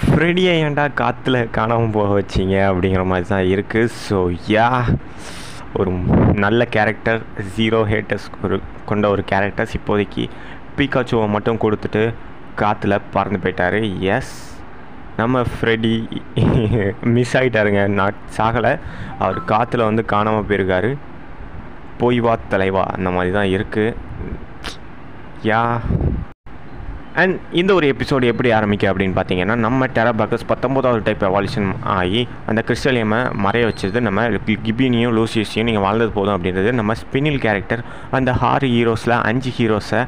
ஃப்ரெடியை ஏன்டா காற்றுல காணாமல் போக வச்சிங்க அப்படிங்கிற மாதிரி தான் இருக்குது. ஸோ யா, ஒரு நல்ல கேரக்டர், 0 ஹேட்டர்ஸ் கொண்ட ஒரு கேரக்டர்ஸ் இப்போதைக்கு பீகாச்சுவை மட்டும் கொடுத்துட்டு காற்றுல பறந்து போயிட்டார். எஸ், நம்ம ஃப்ரெடி மிஸ் ஆகிட்டாருங்க, சாகலை, அவர் காற்றுல வந்து காணாமல் போயிருக்காரு. போய் வா தலைவா, அந்த மாதிரி தான் இருக்குது. யா, அண்ட் இந்த ஒரு எபிசோடு எப்படி ஆரம்பிக்க அப்படின்னு பார்த்தீங்கன்னா, நம்ம டெராபாக்கஸ் 19வது டைப் எவால்யூஷன் ஆகி அந்த கிறிஸ்டலியமை மறைய வச்சது நம்ம கிபினியும் லூசியஸையும் நீங்கள் வாழ்ந்தது போதும் அப்படின்றது நம்ம ஸ்பினில் கேரக்டர் அந்த 6 ஹீரோஸில் 5 ஹீரோஸை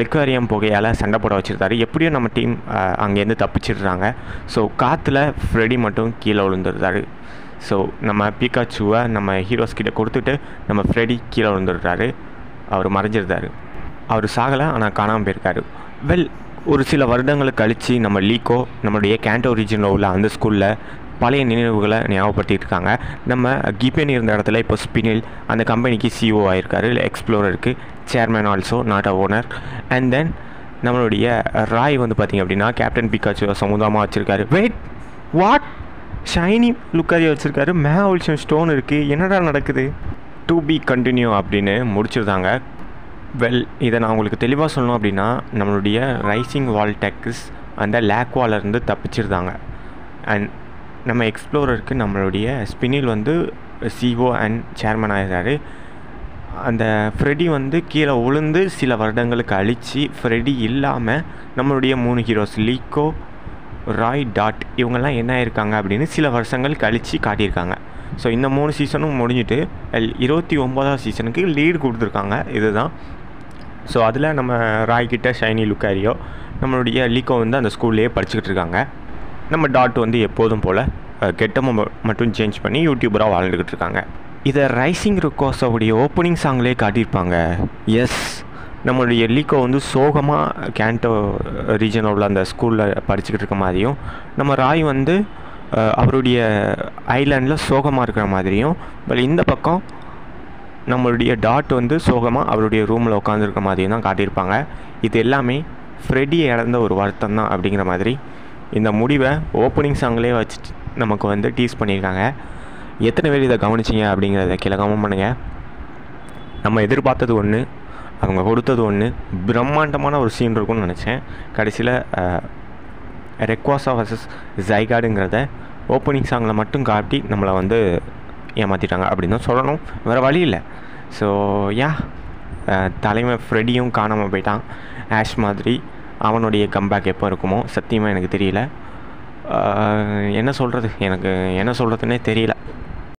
லிக்வேரியம் புகையால் சண்டை போட வச்சுருந்தாரு. எப்படியும் நம்ம டீம் அங்கேருந்து தப்பிச்சிடுறாங்க. ஸோ காற்றுல ஃப்ரெடி மட்டும் கீழே விழுந்துருந்தாரு. ஸோ நம்ம பீகாச்சுவை நம்ம ஹீரோஸ் கிட்ட கொடுத்துட்டு நம்ம ஃப்ரெடி கீழே விழுந்துடுறாரு. அவர் மறைஞ்சிருந்தார். அவர் சாகலை, ஆனால் காணாமல் போயிருக்காரு. வெல், ஒரு சில வருடங்களுக்கு கழித்து நம்ம லீக்கோ நம்மளுடைய கேண்டோ ரீஜனில் உள்ள அந்த ஸ்கூலில் பழைய நினைவுகளை ஞாபகப்படுத்திட்டு இருக்காங்க. நம்ம கிபென் இருந்த இடத்துல இப்போ ஸ்பினில் அந்த கம்பெனிக்கு சிஓ ஆகிருக்காரு. எக்ஸ்ப்ளோரருக்கு chairman, also not a owner. And then நம்மளுடைய ராய் வந்து பார்த்திங்க அப்படின்னா கேப்டன் பிகாச்சு சமுதாயமாக வச்சுருக்காரு. Wait, what? ஷைனி லுக்காரியை வச்சுருக்காரு, மேவல்ஷன் ஸ்டோன் இருக்குது, என்னடா நடக்குது? டு பி கண்டினியூ அப்படின்னு முடிச்சிருந்தாங்க. வெல், இதை நான் உங்களுக்கு தெளிவாக சொல்லணும் அப்படின்னா, நம்மளுடைய ரைசிங் வால் டெக்ஸ் அந்த லேக் வாலிருந்து தப்பிச்சிருந்தாங்க. அண்ட் நம்ம எக்ஸ்ப்ளோரருக்கு நம்மளுடைய ஸ்பினில் வந்து சிஓ அண்ட் சேர்மன் ஆகிறாரு. அந்த ஃப்ரெடி வந்து கீழே விழுந்து சில வருடங்களுக்கு அழித்து ஃப்ரெடி இல்லாமல் நம்மளுடைய 3 ஹீரோஸ் லீக்கோ, ராய், டாட் இவங்கெல்லாம் என்ன ஆயிருக்காங்க அப்படின்னு சில வருஷங்கள் கழித்து காட்டியிருக்காங்க. ஸோ இந்த 3 சீசனும் முடிஞ்சிட்டு 29வது சீசனுக்கு லீடு கொடுத்துருக்காங்க. இதுதான். ஸோ அதில் நம்ம ராய்கிட்ட ஷைனி லுக்காரியோ, நம்மளுடைய லீக்கோ வந்து அந்த ஸ்கூல்லேயே படிச்சுக்கிட்டு இருக்காங்க. நம்ம டாட் வந்து எப்போதும் போல் கெட்டமை மட்டும் சேஞ்ச் பண்ணி யூடியூபராக வாழ்ந்துக்கிட்டு இருக்காங்க. இதை ரைசிங் ருக்கோஸோடைய ஓப்பனிங் சாங்லேயே காட்டியிருப்பாங்க. எஸ், நம்மளுடைய லீக்கோ வந்து சோகமாக கேண்டோ ரீஜனில் உள்ள அந்த ஸ்கூலில் படிச்சுக்கிட்டு இருக்க மாதிரியும், நம்ம ராய் வந்து அவருடைய ஐலாண்டில் சோகமாக இருக்கிற மாதிரியும், பட் இந்த பக்கம் நம்மளுடைய டாட் வந்து சோகமாக அவருடைய ரூமில் உட்காந்துருக்க மாதிரியும் தான் காட்டியிருப்பாங்க. இது எல்லாமே ஃப்ரெடியை இழந்த ஒரு வருத்தம் தான் அப்படிங்கிற மாதிரி இந்த முடிவை ஓப்பனிங் சாங்லேயே வச்சு நமக்கு வந்து டீஸ் பண்ணியிருக்காங்க. எத்தனை பேர் இதை கவனிச்சிங்க அப்படிங்கிறத கீழே கமெண்ட் பண்ணுங்கள். நம்ம எதிர்பார்த்தது ஒன்று, அவங்க கொடுத்தது ஒன்று, பிரம்மாண்டமான ஒரு சீன் இருக்கும்னு நினச்சேன். கடைசியில் ரெக்வாசா வர்சஸ் ஜைகாடுங்கிறத ஓப்பனிங் சாங்கில் மட்டும் காட்டி நம்மளை வந்து ஏமாற்றிட்டாங்க அப்படின்னு தான் சொல்லணும், வேறு வழி இல்லை. ஸோ யா, தலைமை ஃப்ரெடியும் காணாமல் போயிட்டான். ஆஷ் மாதிரி அவனுடைய கம்பேக் எப்போ இருக்குமோ சத்தியமாக எனக்கு தெரியல. என்ன சொல்கிறதுன்னே தெரியல.